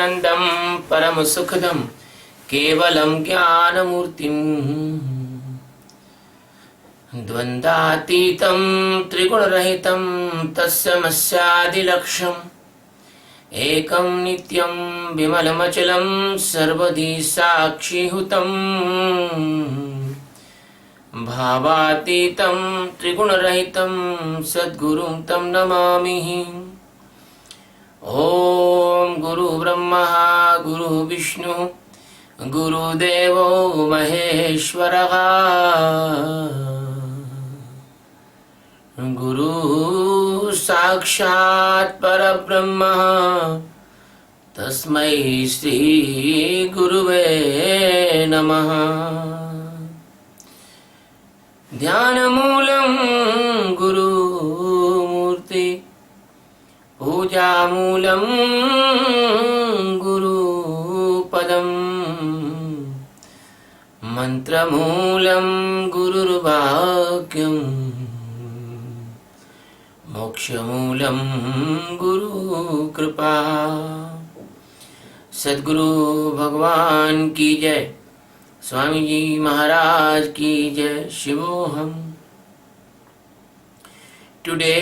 सच्चिदानन्दं परमसुखदं केवलं ज्ञानमूर्तिम् द्वन्द्वातीतं त्रिगुणरहितं तस्मस्यादिलक्ष्यम् एकं नित्यं विमलमचलं सर्वदी साक्षिहुतं भावातीतं त्रिगुणरहितं सद्गुरुं तं नमामि। ॐ गुरु ब्रह्मा गुरु विष्णु गुरुदेवो महेश्वरः गुरु साक्षात् परब्रह्म तस्मै श्री गुरुवे नमः। ध्यानमूलं गुरुमूर्ति पूजामूलं गुरुपदम् मन्त्रमूलं गुरुर्वाक्यम् मोक्षमूलं गुरुकृपा। सद्गुरु भगवान की जय, स्वामी जी महाराज की जय, शिवोहम। Today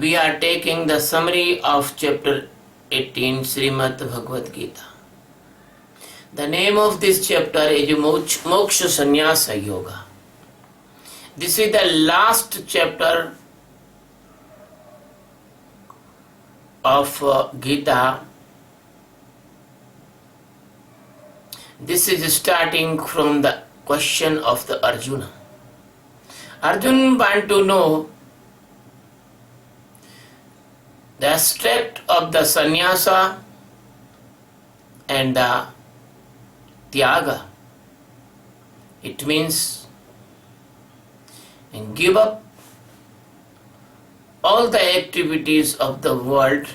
we are taking the summary of chapter 18 Srimad Bhagavad Gita. The name of this chapter is Moksha Sannyasa Yoga. This is the last chapter of Gita. This is starting from the question of the Arjuna. Arjuna wants to know the aspect of the sannyasa and the tyaga. It means give up all the activities of the world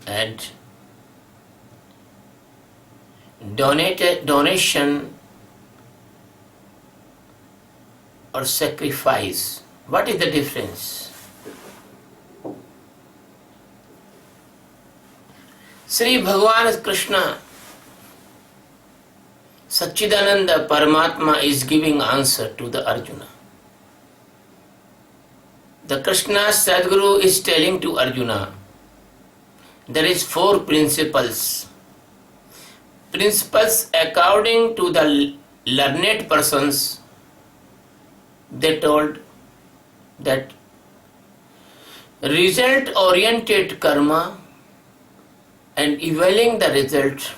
and donation or sacrifice. What is the difference? Sri Bhagavan Krishna Satchidananda Paramatma is giving answer to the Arjuna. The Krishna Sadguru is telling to Arjuna, there is 4 principles. Principles according to the learned persons, they told that result-oriented karma and evaluating the result,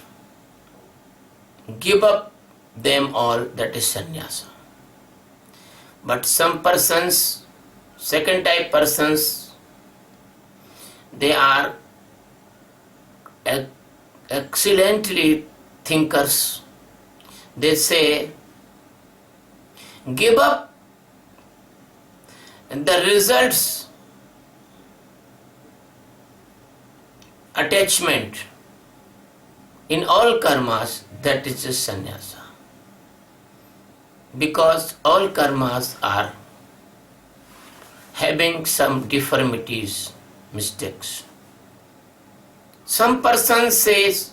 give up them all, that is sannyasa. But some persons, second type persons, they are excellently thinkers. They say, give up the results attachment in all karmas, that is just sannyasa. Because all karmas are having some deformities, mistakes. Some person says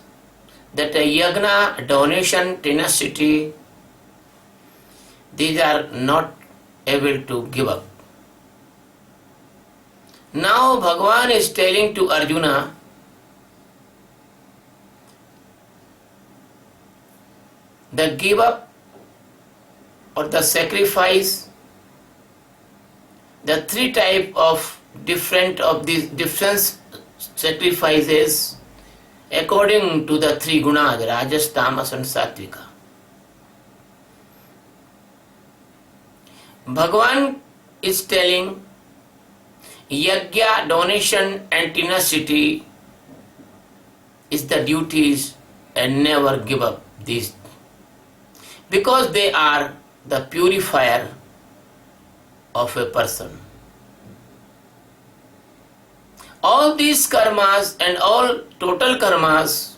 that a yagna, donation, tenacity, these are not able to give up. Now Bhagavan is telling to Arjuna, the give up or the sacrifice, the 3 type of different sacrifices according to the 3 gunas, rajas, tamas and sattvika. Bhagavan is telling yajna, donation and tenacity is the duties and never give up these, because they are the purifier of a person. All these karmas and all total karmas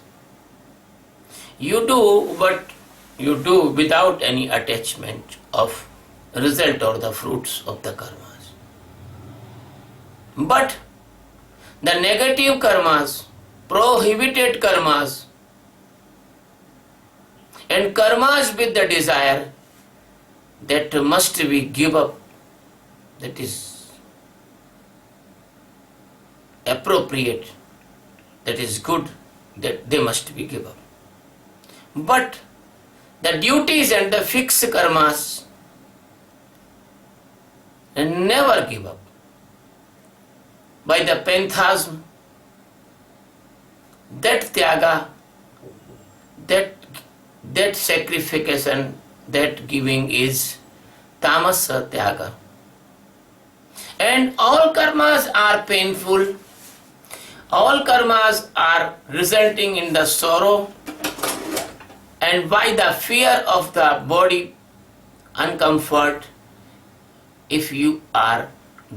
you do, but you do without any attachment of result or the fruits of the karmas. But the negative karmas, prohibited karmas and karmas with the desire that must be give up, that is appropriate, that is good, that they must be give up. But the duties and the fixed karmas never give up. By the panthasm, that tyaga, that sacrification, that giving is tamasa tyaga. And all karmas are painful, all karmas are resulting in the sorrow, and by the fear of the body uncomfort, if you are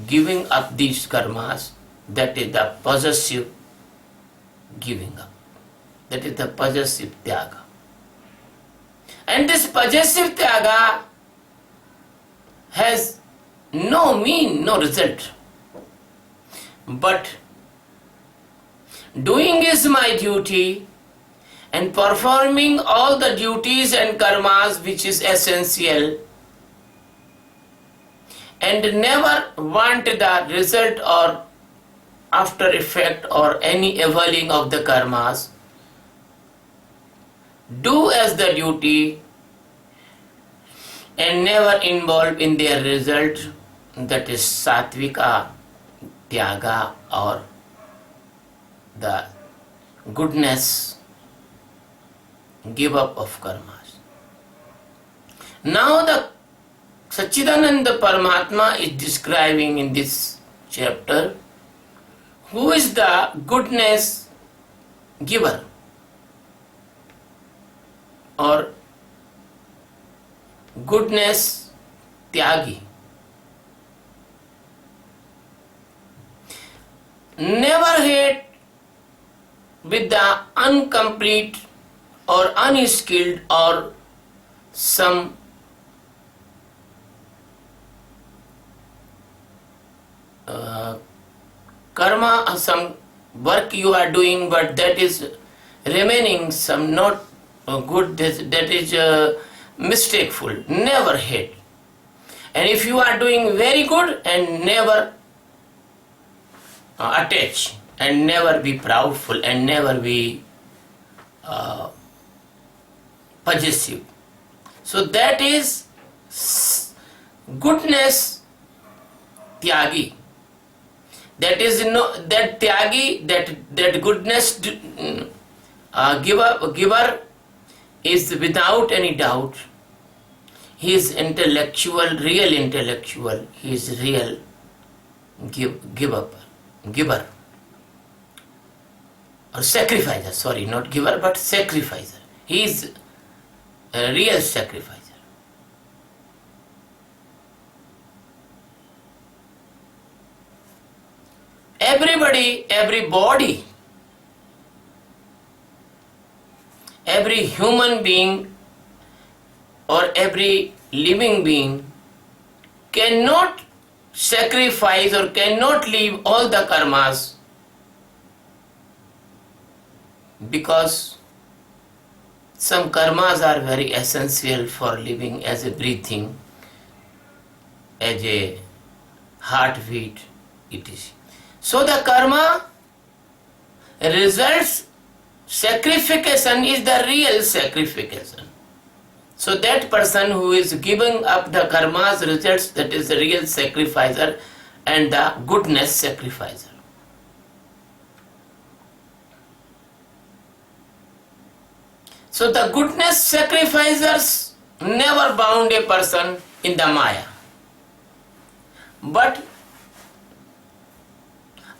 giving up these karmas, that is the possessive giving up. That is the possessive tyaga. And this possessive tyaga has no mean, no result. But doing is my duty and performing all the duties and karmas which is essential, and never want the result or after effect or any availing of the karmas. Do as the duty and never involve in their result, that is sattvika tyaga or the goodness give up of karmas. Now the Sachidananda Paramatma is describing in this chapter who is the goodness giver or goodness tyagi. Never hate with the incomplete or unskilled or some karma, some work you are doing, but that is remaining some not good, that is mistakeful. Never hate. And if you are doing very good, and never attach, and never be proudful, and never be possessive. So that is goodness tyagi. That is no, that tyagi, that goodness giver is without any doubt. He is intellectual, real intellectual. He is real giver or sacrificer. Sorry, not giver but sacrificer. He is a real sacrificer. Everybody, everybody, every human being or every living being cannot sacrifice or cannot leave all the karmas, because some karmas are very essential for living, as a breathing, as a heartbeat, etc. So the karma results, sacrification is the real sacrification. So that person who is giving up the karma's results, that is the real sacrificer and the goodness sacrificer. So the goodness sacrificers never bound a person in the Maya. But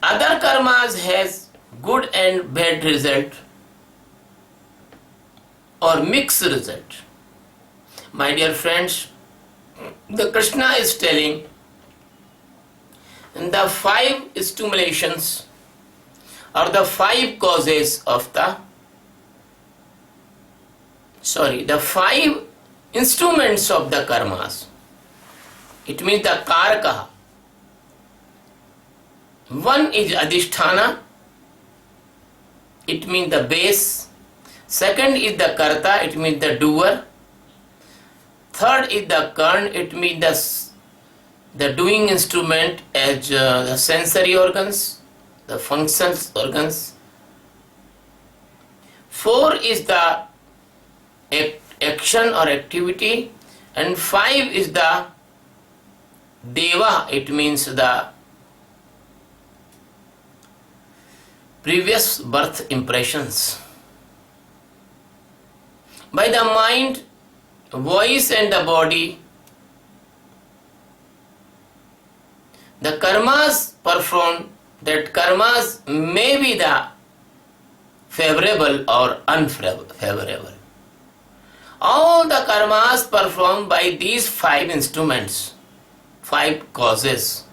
other karmas has good and bad result or mixed result. My dear friends, the Krishna is telling the 5 stimulations or the 5 causes of the 5 instruments of the karmas. It means the karaka. One is adhisthana, it means the base. Second is the karta, it means the doer. Third is the karn, it means the doing instrument as the sensory organs, the functions organs. Four is the action or activity, and five is the deva, it means the previous birth impressions. By the mind, voice and the body, the karmas performed, that karmas may be the favorable or unfavorable. All the karmas performed by these five instruments, five causes.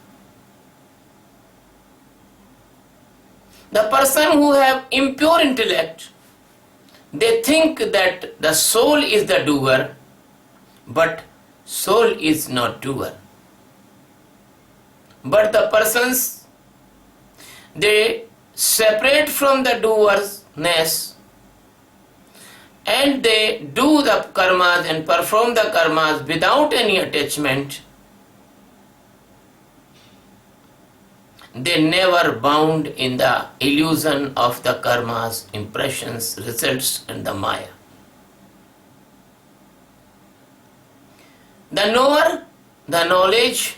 The person who have impure intellect, they think that the soul is the doer, but soul is not doer. But the persons, they separate from the doerness and they do the karmas and perform the karmas without any attachment. They never bound in the illusion of the karmas, impressions, results and the maya. The knower, the knowledge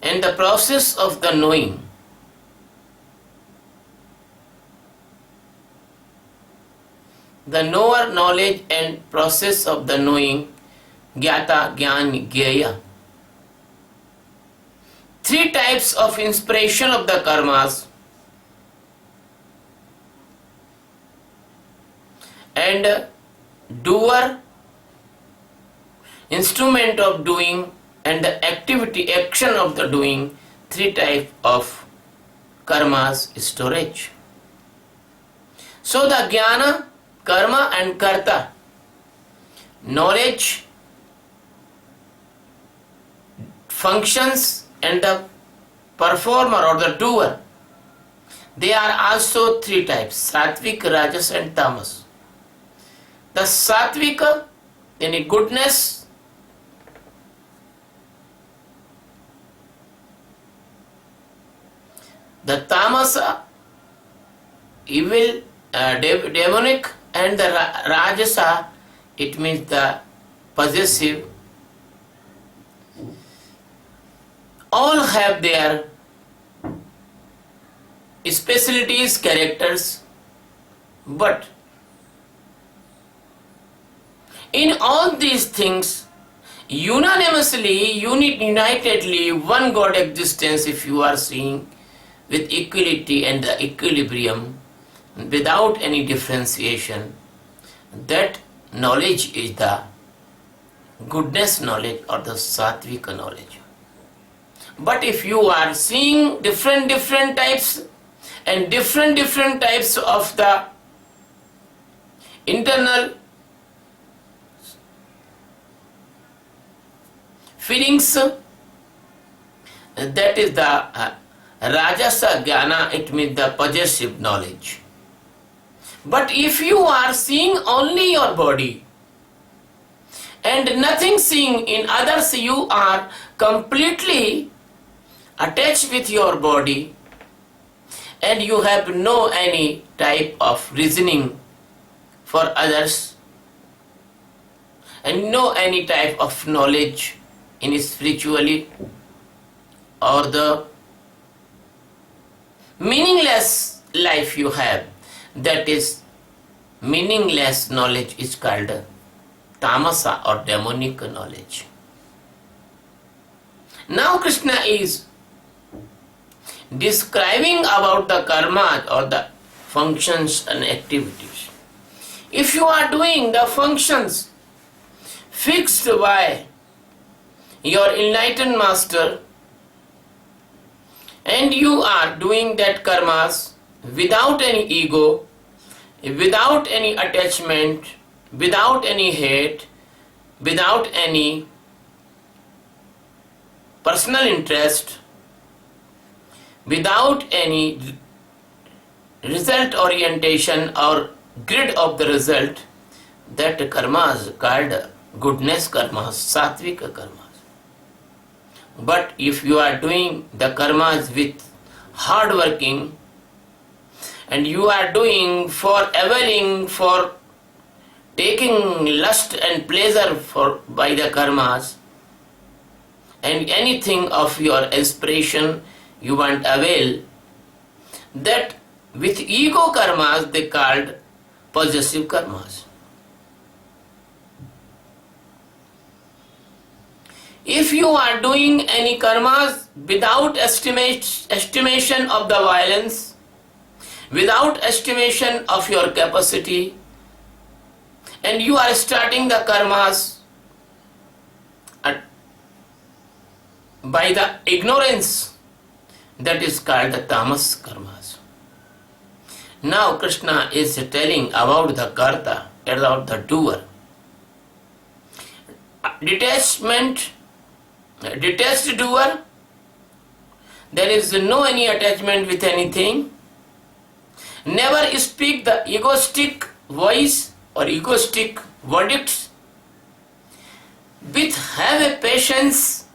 and the process of the knowing. The knower, knowledge and process of the knowing, geeta, gyan, gyeya. Three types of inspiration of the karmas, and doer, instrument of doing, and the activity, action of the doing. Three types of karmas storage. So the jnana, karma and karta, knowledge, functions and the performer or the doer, they are also three types: sattvic, rajas and tamas. The sattvika, any goodness, the tamasa, evil, demonic, and the rajasa, it means the possessive. All have their specialties, characters, but in all these things, unanimously, unitedly, one God existence, if you are seeing with equality and the equilibrium, without any differentiation, that knowledge is the goodness knowledge or the sattvika knowledge. But if you are seeing different types and different types of the internal feelings, that is the rajasa jnana, it means the possessive knowledge. But if you are seeing only your body and nothing seeing in others, you are completely attached with your body and you have no any type of reasoning for others and no any type of knowledge in spiritually, or the meaningless life you have, that is meaningless knowledge is called tamasa or demonic knowledge. Now Krishna is describing about the karma or the functions and activities. If you are doing the functions fixed by your enlightened master and you are doing that karmas without any ego, without any attachment, without any hate, without any personal interest, without any result orientation or grid of the result, that karmas called goodness karmas, satvika karmas. But if you are doing the karmas with hard working, and you are doing for availing, for taking lust and pleasure for by the karmas, and anything of your aspiration you want avail, that with ego karmas they called possessive karmas. If you are doing any karmas without estimation of the violence, without estimation of your capacity, and you are starting the karmas by the ignorance, that is called the tamas karmas. Now Krishna is telling about the karta, about the doer. Detached doer, there is no any attachment with anything. Never speak the egoistic voice or egoistic verdicts. With have a patience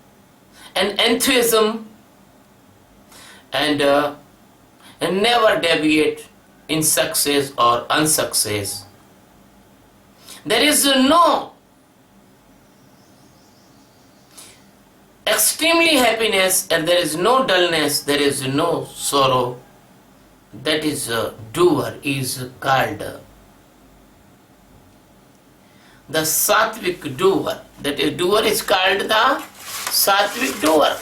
and enthusiasm, and never deviate in success or unsuccess. There is no extremely happiness, and there is no dullness, there is no sorrow. That is doer is called the sattvic doer. That is, doer is called the sattvic doer.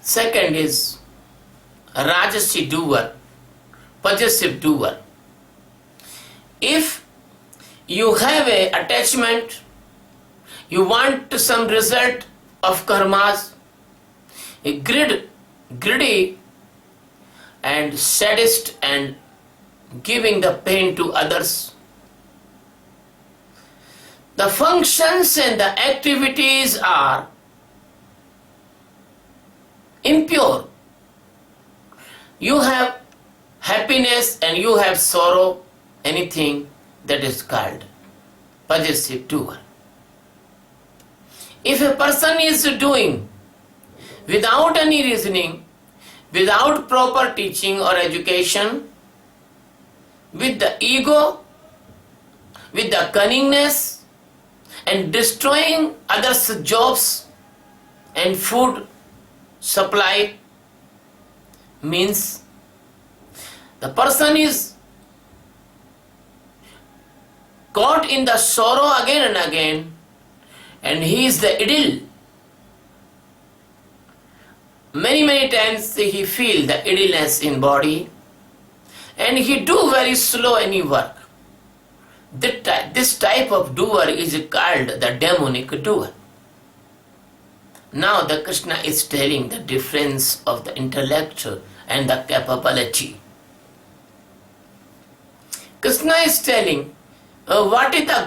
Second is rajasi doer, possessive doer. If you have a attachment, you want some result of karmas, a greedy and sadist and giving the pain to others, the functions and the activities are impure. You have happiness and you have sorrow, anything, that is called possessive doer. If a person is doing without any reasoning, without proper teaching or education, with the ego, with the cunningness, and destroying others' jobs and food supply, means the person is caught in the sorrow again and again, and he is the idyll. Many times he feel the idleness in body, and he do very slow any work. This type of doer is called the demonic doer. Now the Krishna is telling the difference of the intellect and the capability. Krishna is telling what is the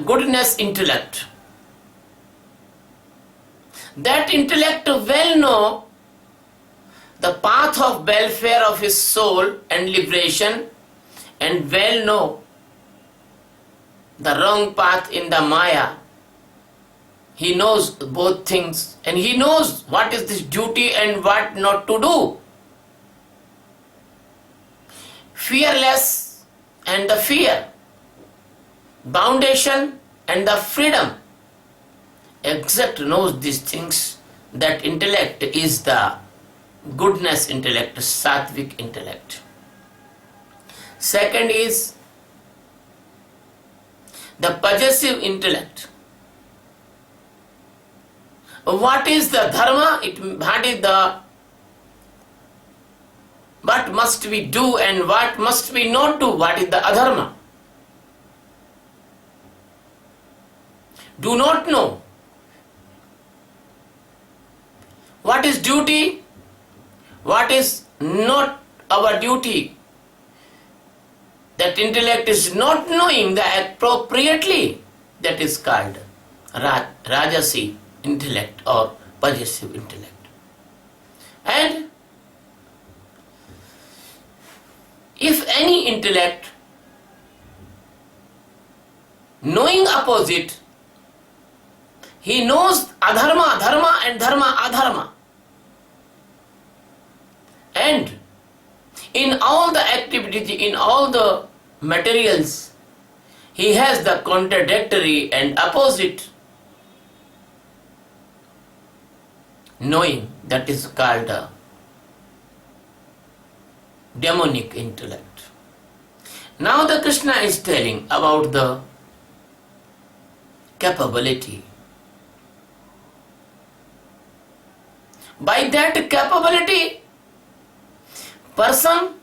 goodness intellect. That intellect well know the path of welfare of his soul and liberation, and well know the wrong path in the Maya. He knows both things, and he knows what is this duty and what not to do. Fearless and the fear, foundation and the freedom, exact knows these things. That intellect is the goodness intellect, sattvic intellect. Second is the possessive intellect. What is the dharma? What must we do and what must we not do? What is the adharma? Do not know. What is duty? What is not our duty? That intellect is not knowing the appropriately. That is called rajasi intellect or possessive intellect. And if any intellect knowing opposite, he knows adharma dharma and dharma adharma, and in all the activities, in all the materials, he has the contradictory and opposite knowing. That is called a demonic intellect. Now the Krishna is telling about the capability. By that capability, person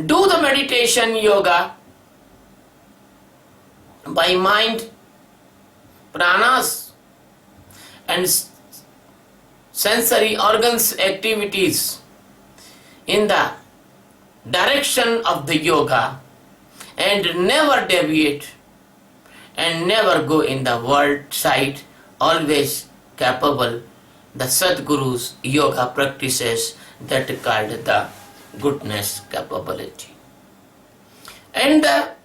do the meditation yoga by mind, pranas and sensory organs activities in the direction of the yoga, and never deviate and never go in the world side, always capable. The Sadguru's yoga practices that called the goodness capability. And that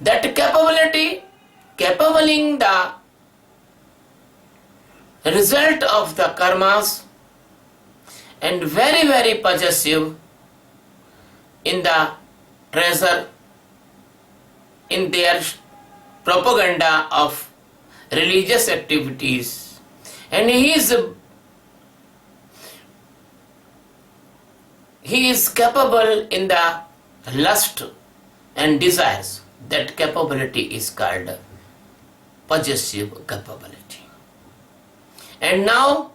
capability, capabling the result of the karmas, and very, very possessive in the treasure, in their propaganda of religious activities, and he is capable in the lust and desires. That capability is called possessive capability. And now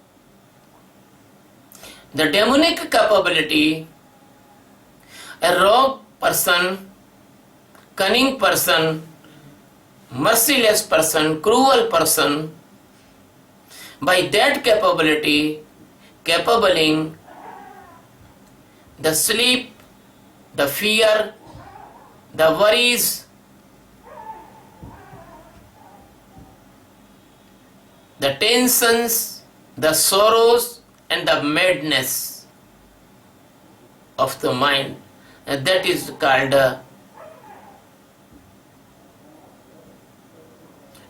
the demonic capability, a rogue person, cunning person, merciless person, cruel person, by that capability, capabling the sleep, the fear, the worries, the tensions, the sorrows, and the madness of the mind. And that is called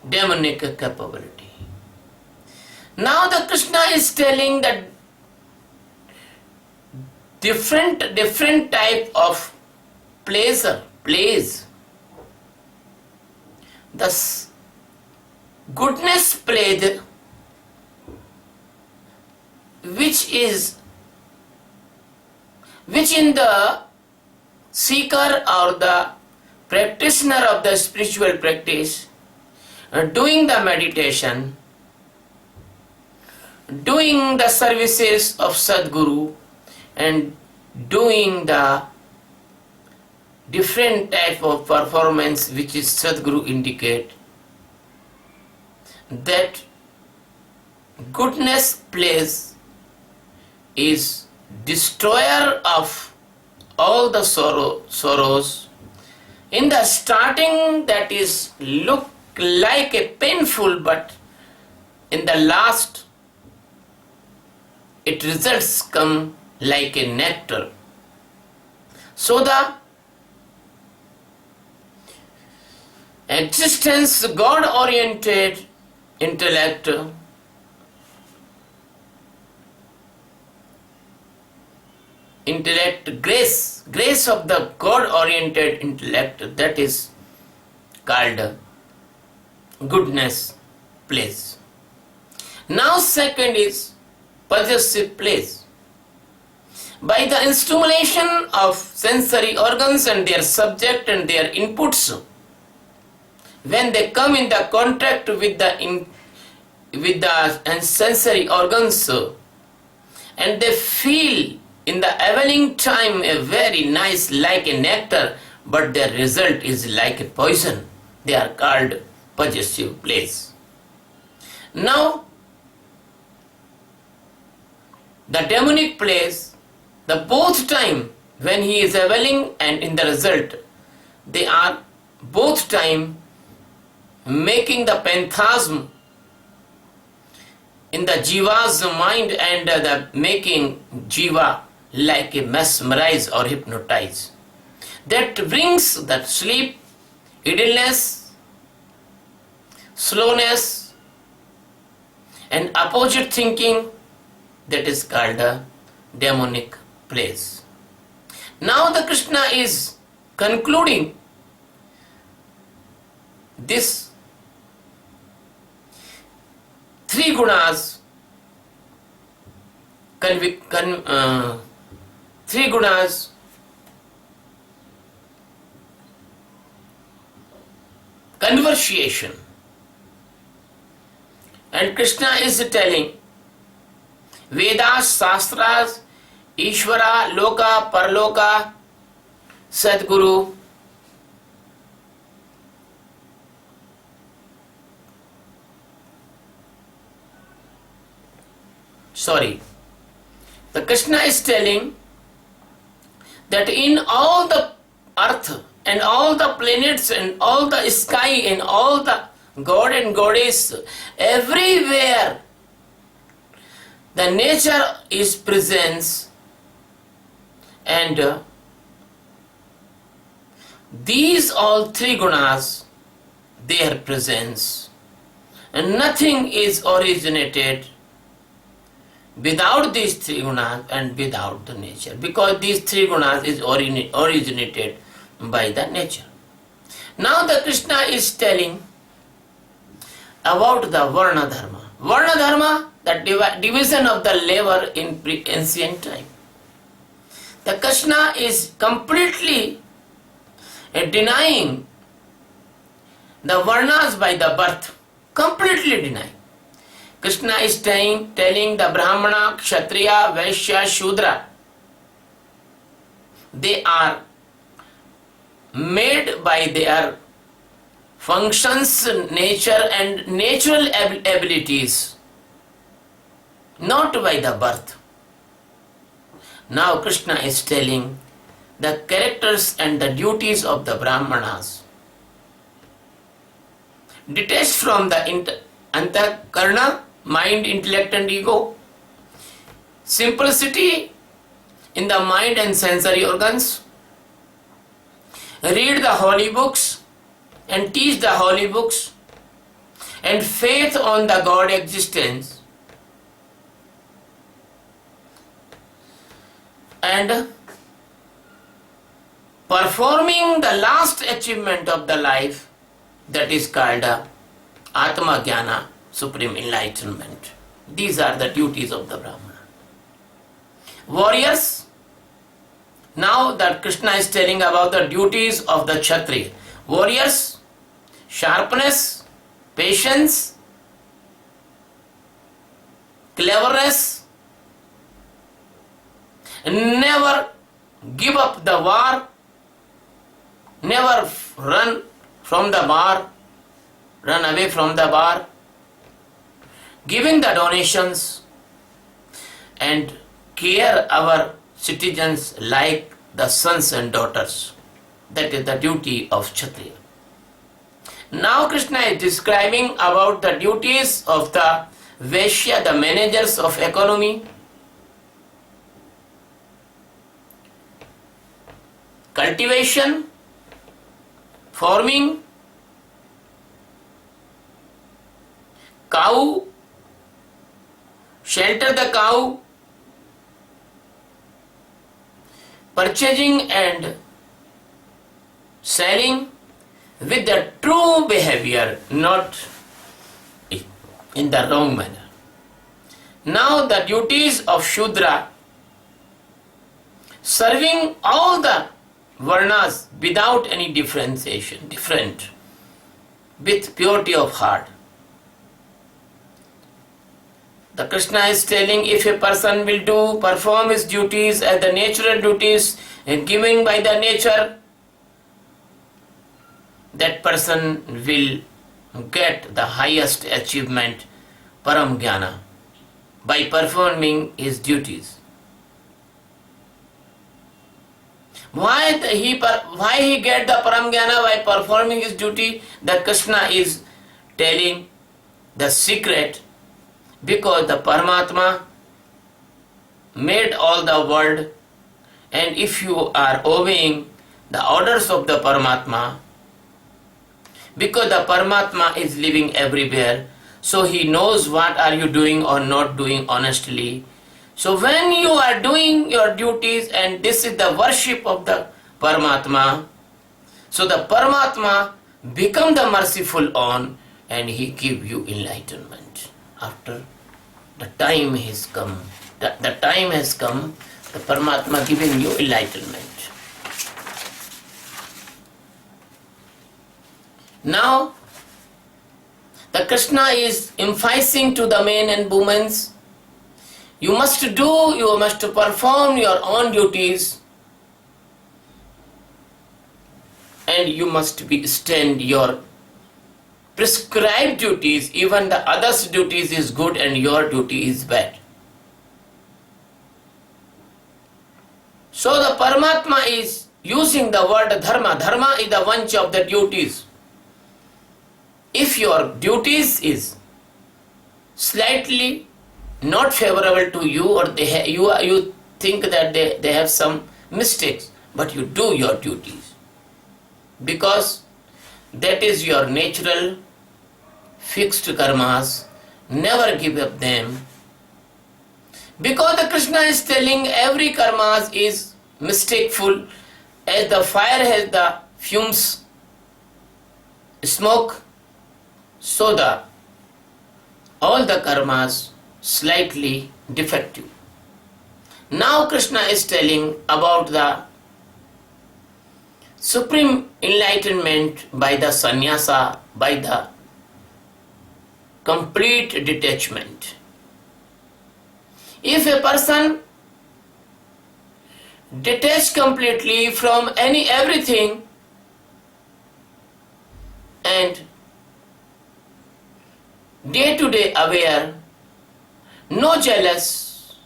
demonic capability. Now the Krishna is telling that different type of pleasure, plays. Thus, goodness played, which in the seeker or the practitioner of the spiritual practice, doing the meditation, doing the services of Sadguru, and doing the different type of performance which is Sadguru indicate, that goodness place is destroyer of all the sorrows. In the starting that is look like a painful, but in the last it results come like a nectar. So the existence God-oriented intellect grace of the God-oriented intellect, that is called goodness place. Now second is possessive place. By the stimulation of sensory organs and their subject and their inputs, when they come in the contact with the sensory organs, and they feel in the evening time a very nice like a nectar, but their result is like a poison, they are called possessive place. Now the demonic place, the both time when he is availing and in the result, they are both time making the phantasm in the jiva's mind and the making jiva like a mesmerize or hypnotize. That brings that sleep, idleness, slowness, and opposite thinking, that is called a demonic place. Now the Krishna is concluding this three gunas, conversation, and Krishna is telling Vedas, Shastras, Ishvara, Loka, Parloka, Sadguru, the Krishna is telling that in all the earth and all the planets and all the sky and all the god and goddess, everywhere the nature is presence, and these all three gunas, their presence, and nothing is originated without these three gunas and without the nature, because these three gunas is originated by the nature. Now the Krishna is telling about the Varna Dharma. Varna Dharma, the division of the labor in ancient time. The Krishna is completely denying the Varnas by the birth. Completely denying. Krishna is telling the Brahmana, Kshatriya, Vaishya, Shudra, they are made by their functions, nature and natural abilities, not by the birth. Now Krishna is telling the characters and the duties of the Brahmanas, detached from the Antakarna, mind, intellect and ego, simplicity in the mind and sensory organs, read the holy books and teach the holy books, and faith on the God existence, and performing the last achievement of the life, that is called Atma Jnana, supreme enlightenment. These are the duties of the Brahmana. Warriors, now that Krishna is telling about the duties of the Kshatriya. Warriors, sharpness, patience, cleverness, never give up the war, never run from the war, run away from the war, giving the donations and care our citizens like the sons and daughters. That is the duty of Kshatriya. Now Krishna is describing about the duties of the Vaishya, the managers of economy, cultivation, farming, cow, shelter the cow, purchasing and selling with the true behavior, not in the wrong manner. Now the duties of Shudra, serving all the Varnas without any differentiation, different, with purity of heart. The Krishna is telling, if a person will perform his duties as the natural duties given by the nature, that person will get the highest achievement, Param Jnana, by performing his duties. Why he get the Param Jnana by performing his duty? The Krishna is telling the secret because the Paramatma made all the world, and if you are obeying the orders of the Paramatma, because the Paramatma is living everywhere, so he knows what are you doing or not doing honestly. So when you are doing your duties, and this is the worship of the Paramatma, so the Paramatma become the merciful on, and he give you enlightenment. After the time has come, the time has come, the Paramatma giving you enlightenment. Now, the Krishna is emphasizing to the men and women, you must perform your own duties, and you must stand your prescribed duties. Even the others' duties is good and your duty is bad. So the Paramatma is using the word dharma. Dharma is the bunch of the duties. If your duties is slightly not favorable to you, or you think that they have some mistakes, but you do your duties, because that is your natural fixed karmas. Never give up them, because the Krishna is telling every karmas is mistakeful. As the fire has the fumes, smoke, so all the karmas slightly defective. Now Krishna is telling about the supreme enlightenment by the sannyasa, by the complete detachment. If a person detached completely from everything, and day to day aware, no jealous,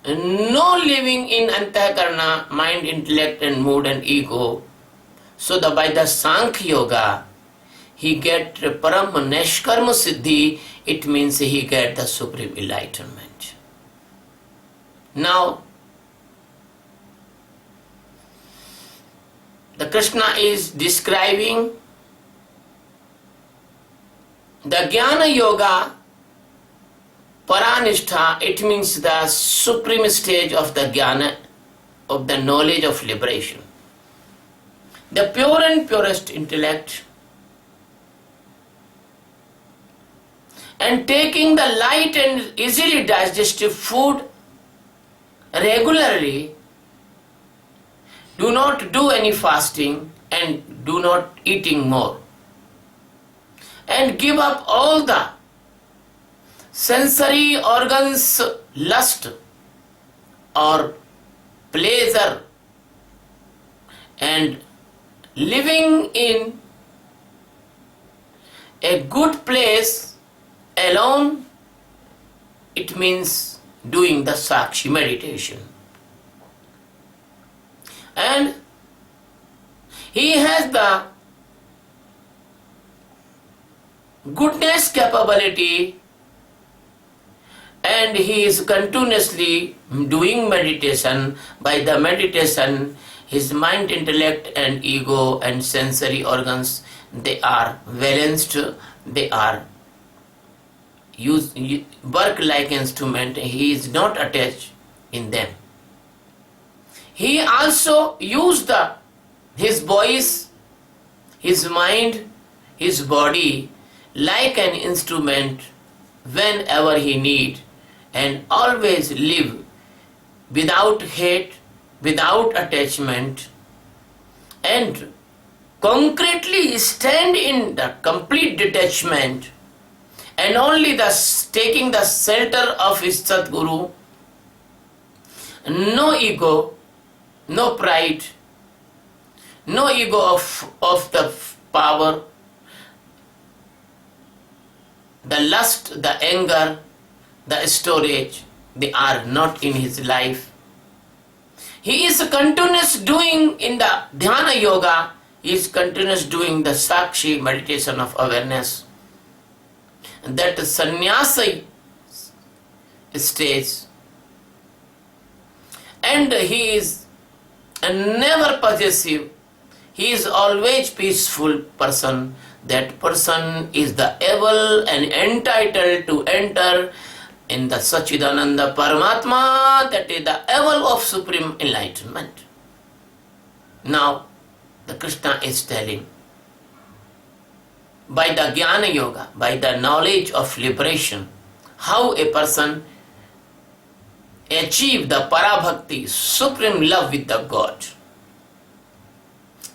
no living in antakarna, mind, intellect and mood and ego, so by the Sankhya Yoga, he get param neshkarma siddhi. It means he get the supreme enlightenment. Now, the Krishna is describing the Jnana Yoga Paranistha. It means the supreme stage of the Jnana, of the knowledge of liberation. The pure and purest intellect, and taking the light and easily digestive food regularly, do not do any fasting and do not eating more, and give up all the sensory organs lust or pleasure, and living in a good place alone. It means doing the Sakshi meditation. And he has the goodness capability, and he is continuously doing meditation. By the meditation, his mind, intellect and ego and sensory organs, they are balanced, they are work like instrument. He is not attached in them. He also used his voice, his mind, his body like an instrument whenever he need, and always live without hate, without attachment, and concretely stand in the complete detachment, and only taking the shelter of his Sadguru. No ego, no pride, no ego of the power, the lust, the anger, the storage, they are not in his life. He is continuous doing in the Dhyana Yoga, he is continuous doing the Sakshi meditation of awareness. that sannyasa stage, and he is never possessive, he is always peaceful person. That person is the able and entitled to enter in the Sachidananda Paramatma, that is the able of supreme enlightenment. Now, the Krishna is telling, by the Jnana Yoga, by the knowledge of liberation, how a person achieve the Parabhakti, supreme love with the God.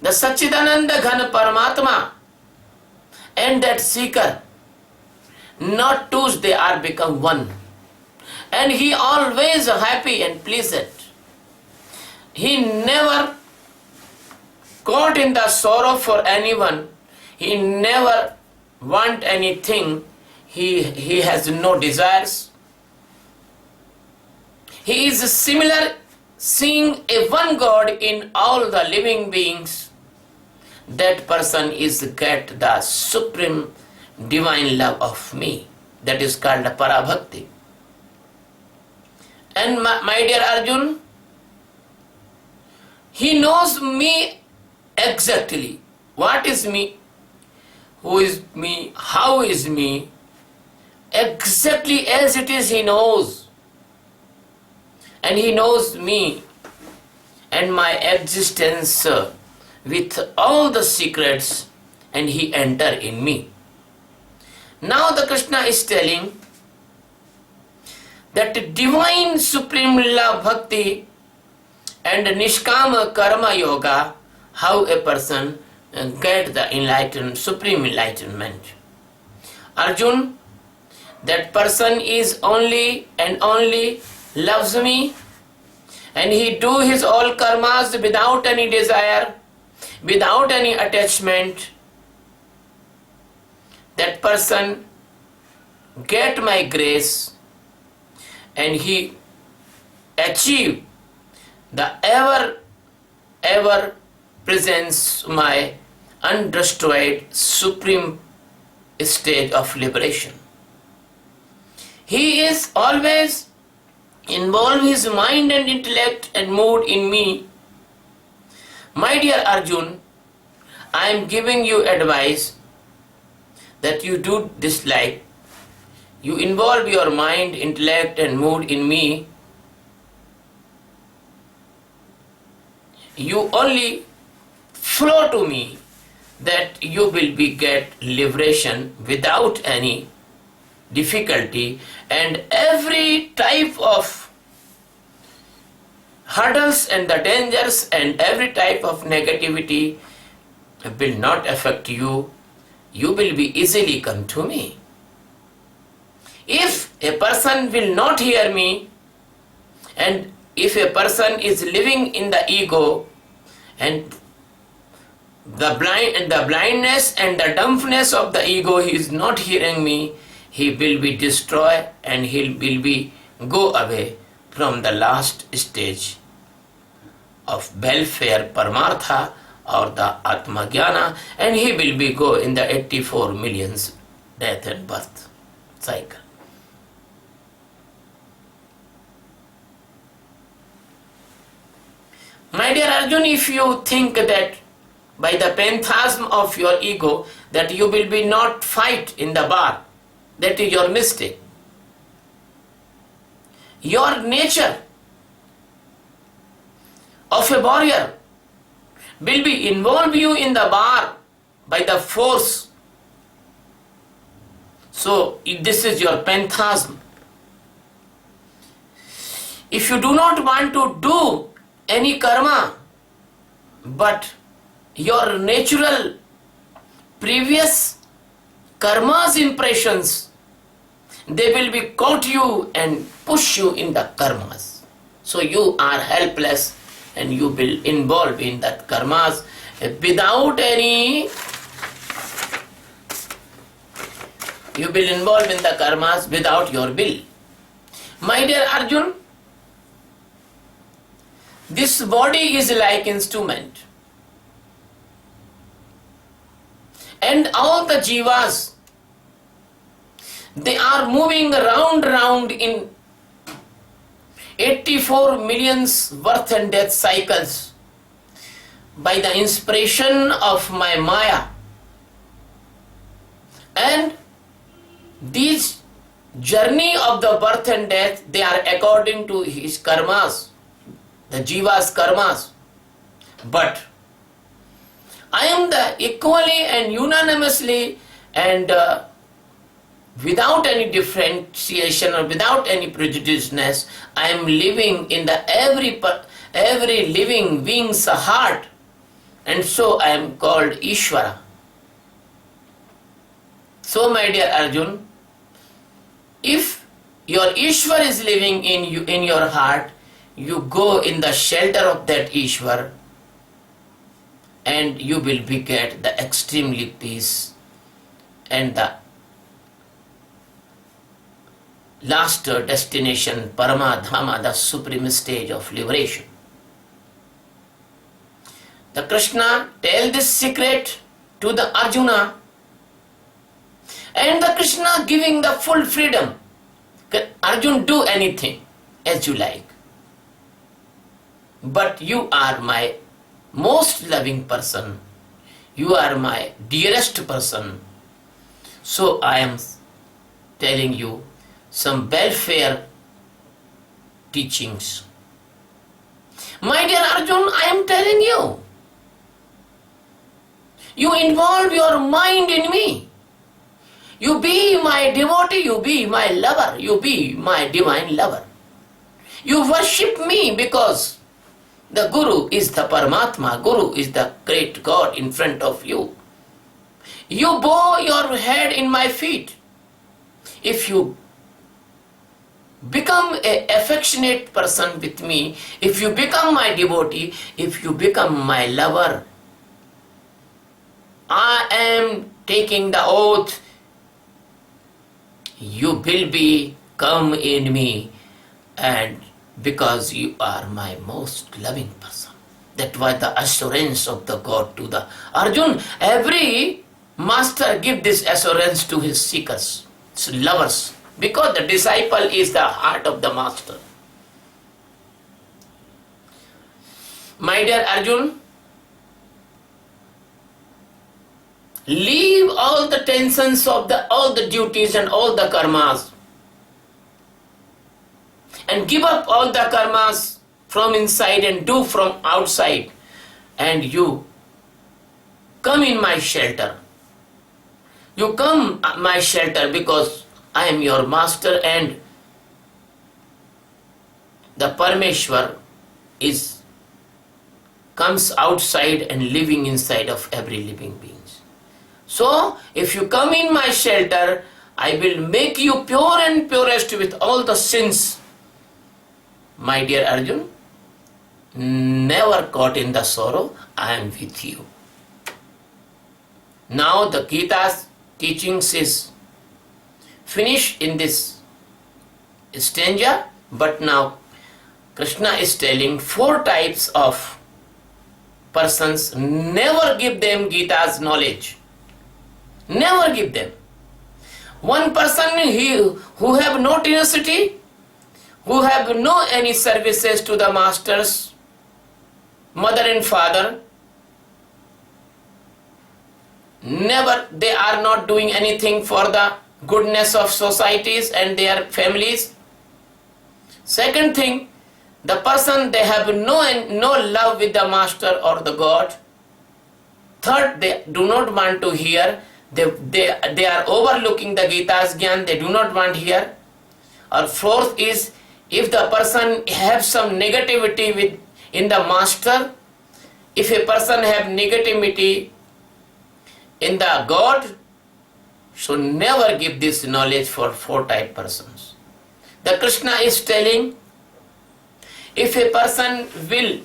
The Sachidananda Ghana Paramatma and that seeker, not two, they are become one. And he always happy and pleasant. He never caught in the sorrow for anyone. He never want anything. He has no desires. He is similar, seeing a one God in all the living beings. That person is get the supreme divine love of me. That is called Parabhakti. And my dear Arjun, he knows me exactly. What is me? Who is me? How is me? Exactly as it is, he knows. And he knows me and my existence with all the secrets, and he enter in me. Now the Krishna is telling that divine supreme love bhakti and nishkama karma yoga, how a person get the supreme enlightenment. Arjun, that person is only and only loves me, and he do his all karmas without any desire, without any attachment. That person get my grace, and he achieve the ever presence my undestroyed supreme stage of liberation. He is always involve his mind and intellect and mood in me. My dear Arjun, I am giving you advice that you do this like. You involve your mind, intellect and mood in me. You only flow to me, that you will be get liberation without any difficulty, and every type of hurdles and the dangers and every type of negativity will not affect you. You will be easily come to me. If a person will not hear me, and if a person is living in the ego and the blindness and the dumbness of the ego, he is not hearing me, he will be destroyed and he will be go away from the last stage of welfare paramartha or the atma jnana, and he will be go in the 84 millions death and birth cycle. My dear Arjun, if you think that by the phantasm of your ego that you will be not fight in the bar, that is your mistake. Your nature of a warrior will be involve you in the bar by the force. So this is your phantasm. If you do not want to do any karma, but your natural previous karma's impressions, they will be caught you and push you in the karmas. So you are helpless and you will involve in that karmas without any, you will involve in the karmas without your will. My dear Arjun, this body is like instrument, and all the jivas, They are moving round in 84 millions birth and death cycles by the inspiration of my Maya. And these journey of the birth and death, they are according to his karmas, the jiva's karmas. But I am the equally and unanimously and without any differentiation or without any prejudiceness, I am living in the every living being's heart, and so I am called Ishvara. So my dear Arjun, if your Ishwar is living in you, in your heart, you go in the shelter of that Ishwar and you will beget the extremely peace and the last destination, Paramadhama, the supreme stage of liberation. The Krishna tell this secret to the Arjuna, and the Krishna giving the full freedom. Arjun, do anything as you like. But you are my most loving person. You are my dearest person. So I am telling you some welfare teachings. My dear Arjun, I am telling you, you involve your mind in me. You be my devotee, you be my lover, you be my divine lover. You worship me because the Guru is the Paramatma, Guru is the great God in front of you. You bow your head in my feet. If you become an affectionate person with me, if you become my devotee, if you become my lover, I am taking the oath, you will be come in me, and because you are my most loving person. That was the assurance of the God to the Arjun. Every master give this assurance to his seekers, his lovers, because the disciple is the heart of the master. My dear Arjun, leave all the tensions of all the duties and all the karmas, and give up all the karmas from inside and do from outside, and you come in my shelter. You come my shelter because I am your master, and the Parameshwar comes outside and living inside of every living being. So, if you come in my shelter, I will make you pure and purest with all the sins. My dear Arjun, never caught in the sorrow, I am with you. Now the Gita's teachings is finished in this stanza, but now Krishna is telling 4 types of persons. Never give them Gita's knowledge. Never give them. One person who have no tenacity, who have no any services to the masters, mother and father, never, they are not doing anything for the goodness of societies and their families. Second thing, the person, they have no love with the master or the God. Third, they do not want to hear. They are overlooking the Gita's Gyan, they do not want here. Or fourth is, if the person have some negativity in the master, if a person have negativity in the God, so never give this knowledge for 4 type persons. The Krishna is telling, if a person will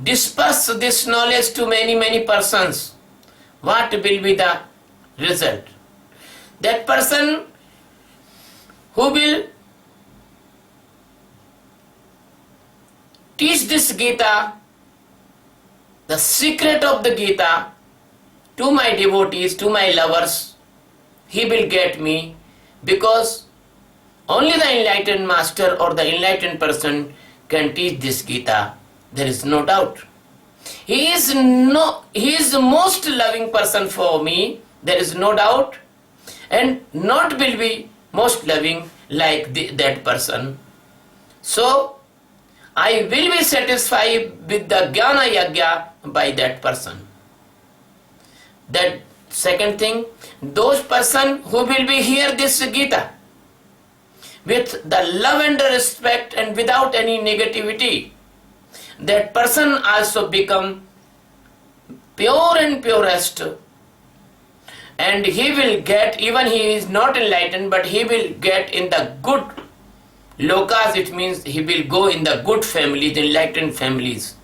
disperse this knowledge to many persons, what will be the result? That person who will teach this Gita, the secret of the Gita, to my devotees, to my lovers, he will get me, because only the enlightened master or the enlightened person can teach this Gita. There is no doubt. He is the most loving person for me. There is no doubt. And not will be most loving like that person. So, I will be satisfied with the Jnana Yajna by that person. That second thing, those person who will be hear this Gita with the love and respect and without any negativity, that person also become pure and purest, and he will get, even he is not enlightened, but he will get in the good lokas. It means he will go in the good families, the enlightened families,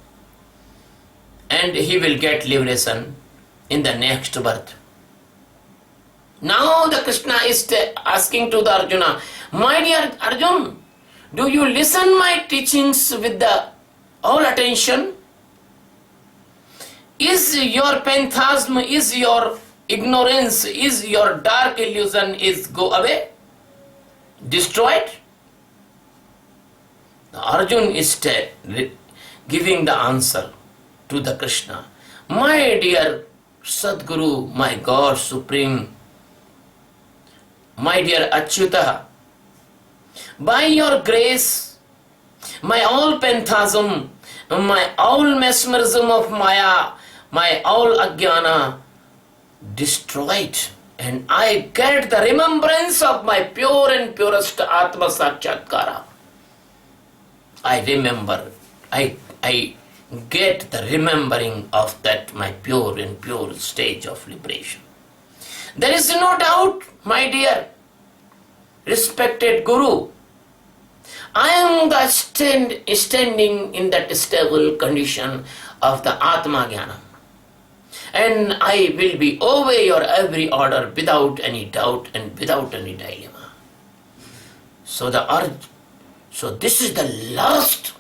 and he will get liberation in the next birth. Now the Krishna is asking to the Arjuna, my dear Arjun, do you listen my teachings with the all attention? Is your phantasm, is your ignorance, is your dark illusion is go away, destroyed? The Arjun is giving the answer to the Krishna. My dear Sadguru, my God Supreme, my dear Achyuta, by your grace, my all phantasm, my all mesmerism of Maya, my all Ajnana destroyed, and I get the remembrance of my pure and purest Atma Sakshatkara. I remember, I get the remembering of that my pure and pure stage of liberation. There is no doubt, my dear respected Guru, I am the standing in that stable condition of the Atma Jnana, and I will be obey your every order without any doubt and without any dilemma. So this is the last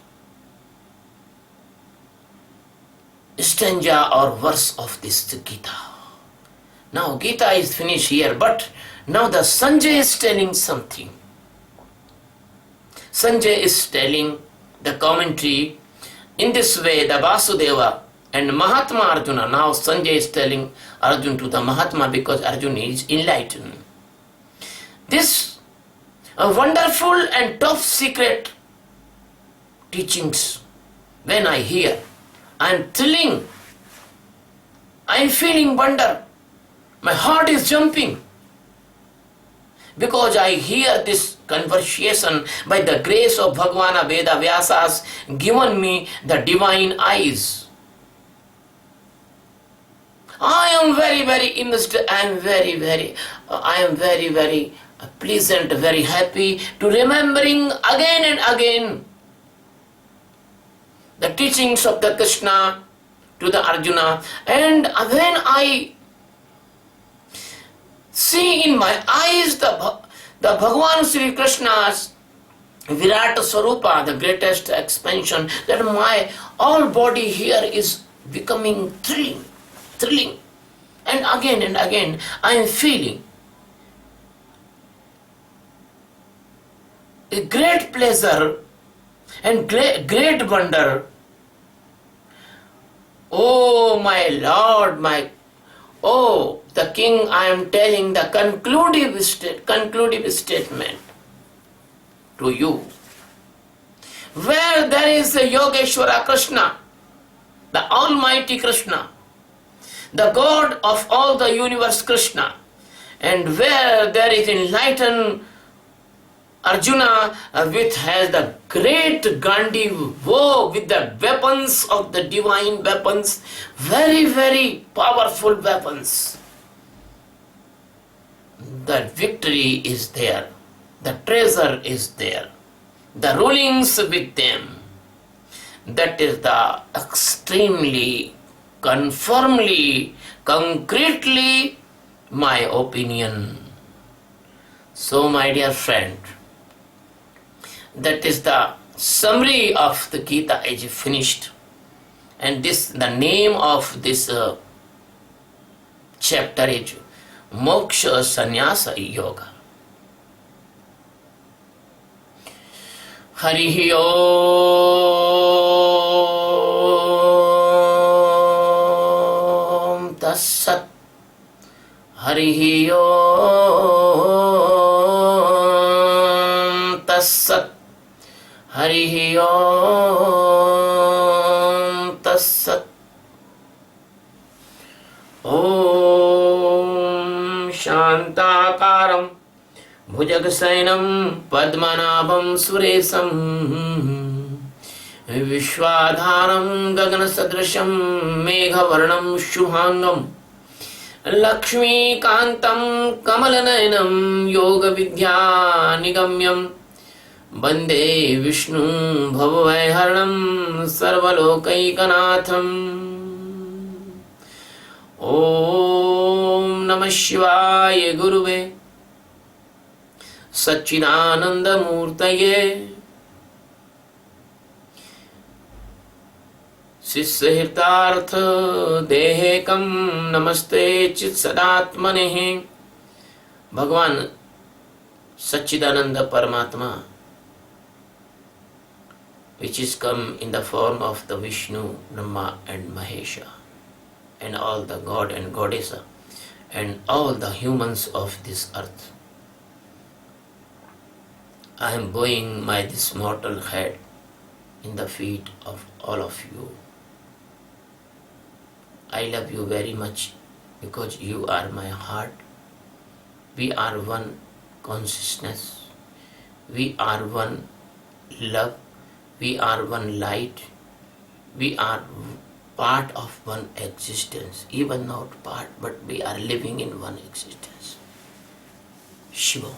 stanza or verse of this Gita. Now Gita is finished here, but now the Sanjay is telling something. Sanjay is telling the commentary in this way, the Vasudeva and Mahatma Arjuna. Now Sanjay is telling Arjuna to the Mahatma, because Arjuna is enlightened. This wonderful and top secret teachings, when I hear, I am thrilling, I am feeling wonder, my heart is jumping, because I hear this conversation by the grace of Bhagavana Veda Vyasas given me the divine eyes. I am very immersed, I am very pleasant, very happy to remembering again and again the teachings of the Krishna to the Arjuna, and when I see in my eyes the Bhagavan Sri Krishna's Virat Swarupa, the greatest expansion, that my all body here is becoming thrilling, and again I am feeling a great pleasure and great wonder. Oh my Lord, the King, I am telling the conclusive statement to you. Where there is a Yogeshwara Krishna, the Almighty Krishna, the God of all the universe Krishna, and where there is enlightened Arjuna has the great Gandhi woe with the weapons of the divine weapons, very powerful weapons. The victory is there, the treasure is there, the rulings with them. That is the extremely, confirmly, concretely my opinion. So my dear friend, that is the summary of the Gita is finished, and the name of this chapter is Moksha Sannyasa Yoga. Harihi Om Tassat. Harihi Om Tassat. Harihi Om Tassat. Om Shantakaram Bhujagasainam Padmanabham Suresam Vishwadharam Gaganasadrasham Meghavarnam Shubhangam Lakshmi Kantam Kamalanayanam Yoga Vidya Nigamyam Bande Vishnu Bhavavaiharanam Sarvalokaikanaatham. Om Namah Shivaya Guruve Satchidananda Murtaye Sisahirtartha Dehekam Namaste Chit Sadatmanehe. Bhagavan Satchidananda Paramatma, which is come in the form of the Vishnu, Brahma and Mahesha, and all the God and Goddess, and all the humans of this earth. I am bowing my this mortal head in the feet of all of you. I love you very much because you are my heart. We are one consciousness. We are one love. We are one light. We are part of one existence. Even not part, but we are living in one existence. Shiva.